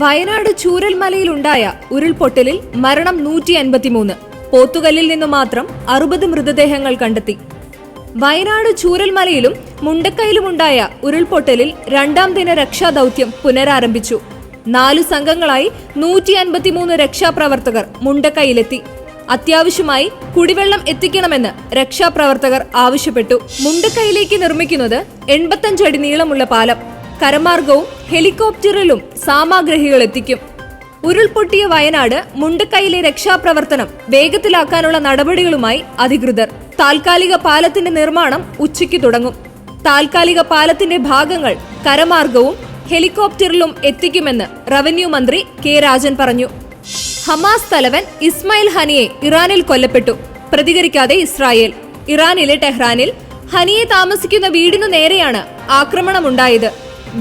വയനാട് ചൂരൽമലയിലുണ്ടായ ഉരുൾപൊട്ടലിൽ മരണം 153. പോത്തുകല്ലിൽ നിന്നു മാത്രം 60 മൃതദേഹങ്ങൾ കണ്ടെത്തി. വയനാട് ചൂരൽമലയിലും മുണ്ടക്കയിലുമുണ്ടായ ഉരുൾപൊട്ടലിൽ രണ്ടാം ദിന രക്ഷാദൌത്യം പുനരാരംഭിച്ചു. 4 സംഘങ്ങളായി 153 രക്ഷാപ്രവർത്തകർ മുണ്ടക്കയിലെത്തി. അത്യാവശ്യമായി കുടിവെള്ളം എത്തിക്കണമെന്ന് രക്ഷാപ്രവർത്തകർ ആവശ്യപ്പെട്ടു. മുണ്ടക്കയിലേക്ക് നിർമ്മിക്കുന്നത് 85 അടി നീളമുള്ള പാലം. കരമാർഗവും ഹെലികോപ്റ്ററിലും സാമഗ്രികൾ എത്തിക്കും. ഉരുൾപൊട്ടിയ വയനാട് മുണ്ടക്കയിലെ രക്ഷാപ്രവർത്തനം വേഗത്തിലാക്കാനുള്ള നടപടികളുമായി അധികൃതർ. താൽക്കാലിക പാലത്തിന്റെ നിർമ്മാണം ഉച്ചയ്ക്ക് തുടങ്ങും. താൽക്കാലിക പാലത്തിന്റെ ഭാഗങ്ങൾ കരമാർഗവും ഹെലികോപ്റ്ററിലും എത്തിക്കുമെന്ന് റവന്യൂ മന്ത്രി കെ രാജൻ പറഞ്ഞു. ഹമാസ് തലവൻ ഇസ്മായിൽ ഹനിയെ ഇറാനിൽ കൊല്ലപ്പെട്ടു. പ്രതികരിക്കാതെ ഇസ്രായേൽ. ഇറാനിലെ ടെഹ്റാനിൽ ഹനിയെ താമസിക്കുന്ന വീടിനു നേരെയാണ് ആക്രമണമുണ്ടായത്.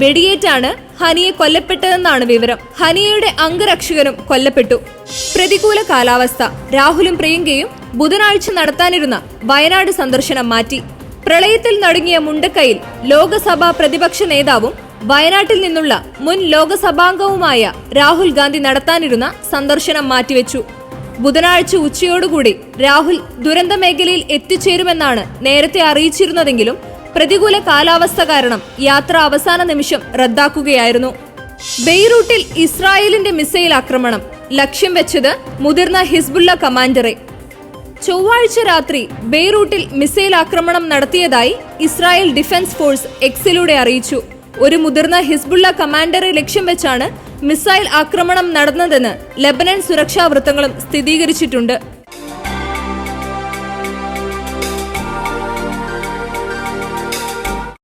വെടിയേറ്റാണ് ഹനിയെ കൊല്ലപ്പെട്ടതെന്നാണ് വിവരം. ഹനിയയുടെ അംഗരക്ഷകനും കൊല്ലപ്പെട്ടു. പ്രതികൂല കാലാവസ്ഥ. രാഹുലും പ്രിയങ്കയും ബുധനാഴ്ച നടത്താനിരുന്ന വയനാട് സന്ദർശനം മാറ്റി. പ്രളയത്തിൽ നടുങ്ങിയ മുണ്ടക്കയിൽ ലോകസഭാ പ്രതിപക്ഷ നേതാവും വയനാട്ടിൽ നിന്നുള്ള മുൻ ലോകസഭാംഗവുമായ രാഹുൽ ഗാന്ധി നടത്താനിരുന്ന സന്ദർശനം മാറ്റിവെച്ചു. ബുധനാഴ്ച ഉച്ചയോടുകൂടി രാഹുൽ ദുരന്ത മേഖലയിൽ എത്തിച്ചേരുമെന്നാണ് നേരത്തെ അറിയിച്ചിരുന്നതെങ്കിലും പ്രതികൂല കാലാവസ്ഥ കാരണം യാത്ര അവസാന നിമിഷം റദ്ദാക്കുകയായിരുന്നു. ബെയ്റൂട്ടിൽ ഇസ്രായേലിന്റെ മിസൈൽ ആക്രമണം. ലക്ഷ്യം വെച്ചത് മുതിർന്ന ഹിസ്ബുള്ള കമാൻഡറെ. ചൊവ്വാഴ്ച രാത്രി ബെയ്റൂട്ടിൽ മിസൈൽ ആക്രമണം നടത്തിയതായി ഇസ്രായേൽ ഡിഫൻസ് ഫോഴ്സ് എക്സിലൂടെ അറിയിച്ചു. ഒരു മുതിർന്ന ഹിസ്ബുള്ള കമാൻഡറെ ലക്ഷ്യം വെച്ചാണ് മിസൈൽ ആക്രമണം നടന്നതെന്ന് ലെബനൻ സുരക്ഷാ വൃത്തങ്ങളും സ്ഥിരീകരിച്ചിട്ടുണ്ട്.